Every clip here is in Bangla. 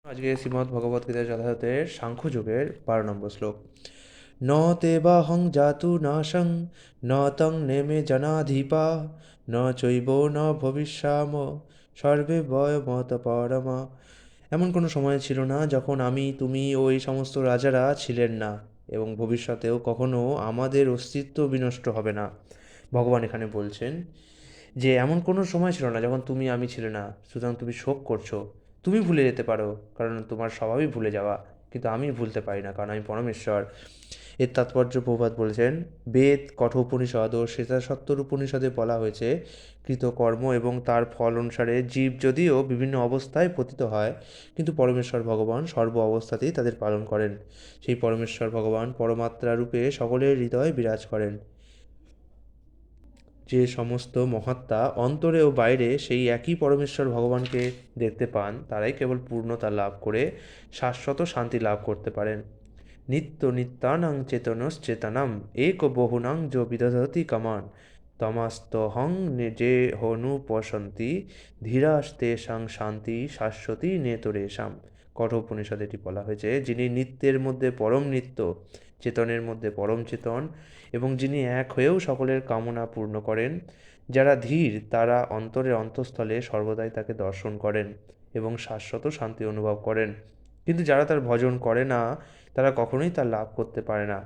আজকে শ্রীমদ্ ভগবদ্গীতা যথাযথের সাংখ্যযোগের 12 নম্বর শ্লোক। ন তেবাহং জাতু নাশং ন তং নেমে জনাধিপা ন চৈব ন ভবিষ্যাম সর্বে বয়মত পরমা। এমন কোনো সময় ছিল না যখন আমি, তুমি ও এই সমস্ত রাজারা ছিলেন না, এবং ভবিষ্যতেও কখনো আমাদের অস্তিত্ব বিনষ্ট হবে না। ভগবান এখানে বলছেন যে এমন কোনো সময় ছিল না যখন তুমি, আমি ছিলে না, সুতরাং তুমি শোক করছো। তুমি ভুলে যেতে পারো, কারণ তোমার স্বভাবই ভুলে যাওয়া, কিন্তু আমি ভুলতে পারি না, কারণ আমি পরমেশ্বর। এর তাৎপর্য প্রভুপাদ বলেছেন, বেদ, কঠোপনিষদ ও শ্বেতাসত্তর উপনিষদে বলা হয়েছে, কৃতকর্ম এবং তার ফল অনুসারে জীব যদিও বিভিন্ন অবস্থায় পতিত হয়, কিন্তু পরমেশ্বর ভগবান সর্ব অবস্থাতেই তাদের পালন করেন। সেই পরমেশ্বর ভগবান পরমাত্মা রূপে সকলের হৃদয়ে বিরাজ করেন। যে সমস্ত মহাত্মা অন্তরে ও বাইরে সেই একই পরমেশ্বর ভগবানকে দেখতে পান, তারাই কেবল পূর্ণতা লাভ করে শাশ্বত শান্তি লাভ করতে পারেন। নিত্য নিত্যানাং চেতনশ্চেতনম এক বহুনাং যো বিদধতি কামান তমাস্তহং যে হনুপশন্তি ধীরাস্তেষাং শান্তি শাশ্বতী নেতরেশাম। কঠোপনিষদে এটি বলা হয়েছে, যিনি নিত্যের মধ্যে পরম নিত্য, চেতনের মধ্যে পরম চেতন, এবং যিনি এক হয়েও সকলের কামনা পূর্ণ করেন, যারা ধীর তারা অন্তরের অন্তঃস্থলে সর্বদাই তাকে দর্শন করেন এবং শাশ্বত শান্তি অনুভব করেন, কিন্তু যারা তার ভজন করে না তারা কখনোই তা লাভ করতে পারে না।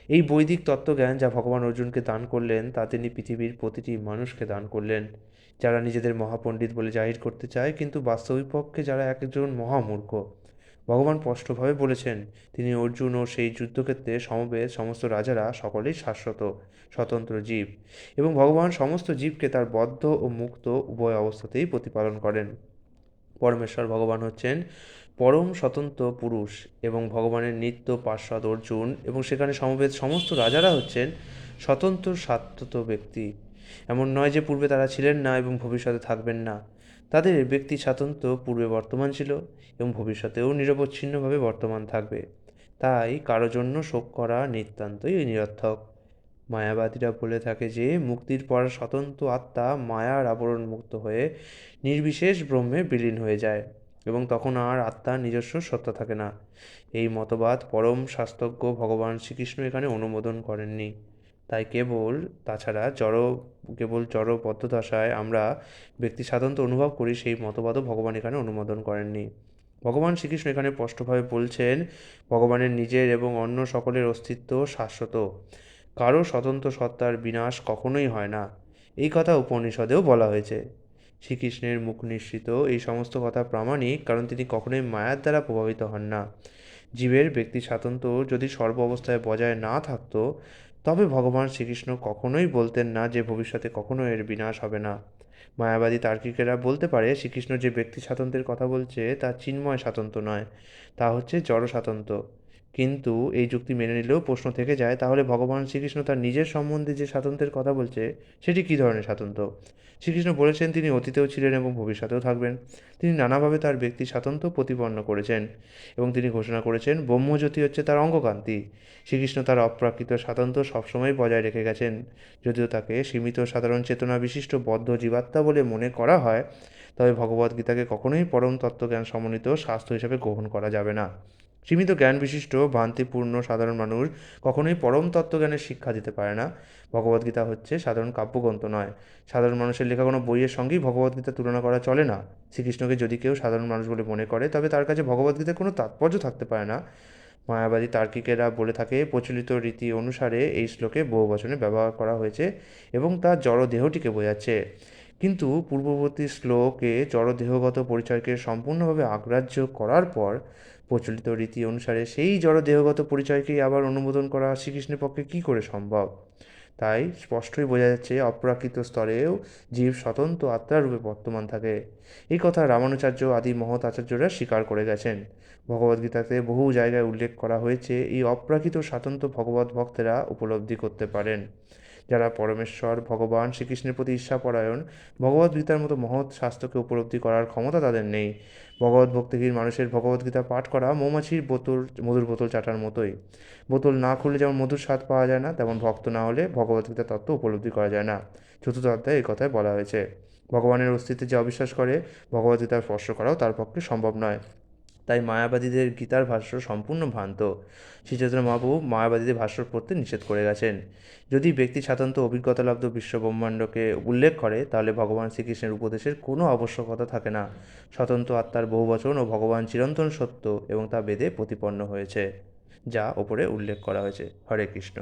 এই বৈদিক তত্ত্বজ্ঞান যা ভগবান অর্জুনকে দান করলেন, তা তিনি পৃথিবীর প্রতিটি মানুষকে দান করলেন, যারা নিজেদের মহাপণ্ডিত বলে জাহির করতে চায়, কিন্তু বাস্তবিকপক্ষে যারা একজন মহামূর্খ। ভগবান স্পষ্টভাবে বলেছেন, তিনি অর্জুন ও সেই যুদ্ধক্ষেত্রে সমবেত সমস্ত রাজারা সকলেই শাশ্বত স্বতন্ত্র জীব, এবং ভগবান সমস্ত জীবকে তার বদ্ধ ও মুক্ত উভয় অবস্থাতেই প্রতিপালন করেন। পরমেশ্বর ভগবান হচ্ছেন পরম স্বতন্ত্র পুরুষ, এবং ভগবানের নিত্য পার্ষদ অর্জুন এবং সেখানে সমবেত সমস্ত রাজারা হচ্ছেন স্বতন্ত্র শাশ্বত ব্যক্তি। এমন নয় যে পূর্বে তারা ছিলেন না এবং ভবিষ্যতে থাকবেন না। তাদের ব্যক্তি স্বাতন্ত্র্য পূর্বে বর্তমান ছিল এবং ভবিষ্যতেও নিরবচ্ছিন্নভাবে বর্তমান থাকবে। তাই কারো জন্য শোক করা নিতান্তই নিরর্থক। মায়াবাদীরা বলে থাকে যে মুক্তির পর স্বতন্ত্র আত্মা মায়ার আবরণ মুক্ত হয়ে নির্বিশেষ ব্রহ্মে বিলীন হয়ে যায় এবং তখন আর আত্মার নিজস্ব সত্তা থাকে না। এই মতবাদ পরম শাস্ত্রজ্ঞ ভগবান শ্রীকৃষ্ণ এখানে অনুমোদন করেননি। তাই তাছাড়া কেবল জড় বদ্ধদশায় আমরা ব্যক্তি স্বাতন্ত্র্য অনুভব করি, সেই মতবাদও ভগবান এখানে অনুমোদন করেননি। ভগবান শ্রীকৃষ্ণ এখানে স্পষ্টভাবে বলছেন, ভগবানের নিজের এবং অন্য সকলের অস্তিত্ব শাশ্বত। কারো স্বতন্ত্র সত্তার বিনাশ কখনোই হয় না, এই কথা উপনিষদেও বলা হয়েছে। শ্রীকৃষ্ণের মুখ নিঃসৃত এই সমস্ত কথা প্রামাণিক, কারণ তিনি কখনোই মায়ার দ্বারা প্রভাবিত হন না। জীবের ব্যক্তি স্বাতন্ত্র্য যদি সর্ব অবস্থায় বজায় না থাকত, তবে ভগবান শ্রীকৃষ্ণ কখনোই বলতেন না যে ভবিষ্যতে কখনো এর বিনাশ হবে না। মায়াবাদী তার্কিকেরা বলতে পারে, শ্রীকৃষ্ণ যে ব্যক্তি স্বাতন্ত্র্যের কথা বলছে তা চিন্ময় স্বাতন্ত্র্য নয়, তা হচ্ছে জড় স্বাতন্ত্র্য। কিন্তু এই যুক্তি মেনে নিলেও প্রশ্ন থেকে যায়, তাহলে ভগবান শ্রীকৃষ্ণ তার নিজের সম্বন্ধে যে স্বাতন্ত্র্যের কথা বলছে সেটি কী ধরনের স্বাতন্ত্র্য? শ্রীকৃষ্ণ বলেছেন তিনি অতীতেও ছিলেন এবং ভবিষ্যতেও থাকবেন। তিনি নানাভাবে তার ব্যক্তি স্বাতন্ত্র্য প্রতিপন্ন করেছেন এবং তিনি ঘোষণা করেছেন ব্রহ্মজ্যোতি হচ্ছে তার অঙ্গকান্তি। শ্রীকৃষ্ণ তার অপ্রাকৃত স্বাতন্ত্র্য সবসময় বজায় রেখে গেছেন। যদিও তাকে সীমিত সাধারণ চেতনা বিশিষ্ট বদ্ধ জীবাত্মা বলে মনে করা হয়, তবে ভগবদ্গীতাকে কখনোই পরম তত্ত্বজ্ঞান সমন্বিত শাস্ত্র হিসেবে গ্রহণ করা যাবে না। সীমিত জ্ঞান বিশিষ্ট ভ্রান্তিপূর্ণ সাধারণ মানুষ কখনোই পরম তত্ত্বজ্ঞানের শিক্ষা দিতে পারে না। ভগবদ্গীতা হচ্ছে সাধারণ কাব্যগ্রন্থ নয়। সাধারণ মানুষের লেখা কোনো বইয়ের সঙ্গেই ভগবদ্গীতা তুলনা করা চলে না। শ্রীকৃষ্ণকে যদি কেউ সাধারণ মানুষ বলে মনে করে, তবে তার কাছে ভগবদ্গীতার কোনো তাৎপর্য থাকতে পারে না। মায়াবাদী তার্কিকেরা বলে থাকে, প্রচলিত রীতি অনুসারে এই শ্লোকে বহু বচনে ব্যবহার করা হয়েছে এবং তা জড়দেহটিকে বোঝাচ্ছে, কিন্তু পূর্ববর্তী শ্লোকে জড়দেহগত পরিচয়কে সম্পূর্ণভাবে অগ্রাহ্য করার পর প্রচলিত রীতি অনুসারে সেই জড়দেহগত পরিচয়কেই আবার অনুমোদন করা শ্রীকৃষ্ণের পক্ষে কী করে সম্ভব? তাই স্পষ্টই বোঝা যাচ্ছে অপ্রাকৃত স্তরেও জীব স্বতন্ত্র আত্মারূপে বর্তমান থাকে। এই কথা রামানুচার্য আদি মহৎ আচার্যরা স্বীকার করে গেছেন। ভগবদ্গীতাতে বহু জায়গায় উল্লেখ করা হয়েছে, এই অপ্রাকৃত স্বাতন্ত্র্য ভগবত ভক্তেরা উপলব্ধি করতে পারেন। যারা পরমেশ্বর ভগবান শ্রীকৃষ্ণের প্রতি ঈর্ষাপরায়ণ, ভগবদ্গীতার মতো মহৎ শাস্ত্রকে উপলব্ধি করার ক্ষমতা তাদের নেই। ভগবত ভক্তিহীন মানুষের ভগবদ্গীতা পাঠ করা মৌমাছির মধুর বোতল চাটার মতোই। বোতল না খুললে যেমন মধুর স্বাদ পাওয়া যায় না, তেমন ভক্ত না হলে ভগবদ্গীতার তত্ত্ব উপলব্ধি করা যায় না। চতুর্থ অধ্যায়ে এই কথায় বলা হয়েছে। ভগবানের অস্তিত্বে যে অবিশ্বাস করে, ভগবদ্গীতা স্পর্শ করাও তার পক্ষে সম্ভব নয়। তাই মায়াবাদীদের গীতার ভাষ্য সম্পূর্ণ ভ্রান্ত। শ্রী চৈতন্য মহাপ্রভু মায়াবাদীদের ভাষ্য পড়তে নিষেধ করে গেছেন। যদি ব্যক্তি সাধারণত অভিজ্ঞতালব্ধ বিশ্বব্রহ্মাণ্ডকে উল্লেখ করে, তাহলে ভগবান শ্রীকৃষ্ণের উপদেশের কোনো আবশ্যকতা থাকে না। স্বতন্ত্র আত্মার বহুবচন ও ভগবান চিরন্তন সত্য এবং তা বেদে প্রতিপন্ন হয়েছে, যা ওপরে উল্লেখ করা হয়েছে। হরে কৃষ্ণ।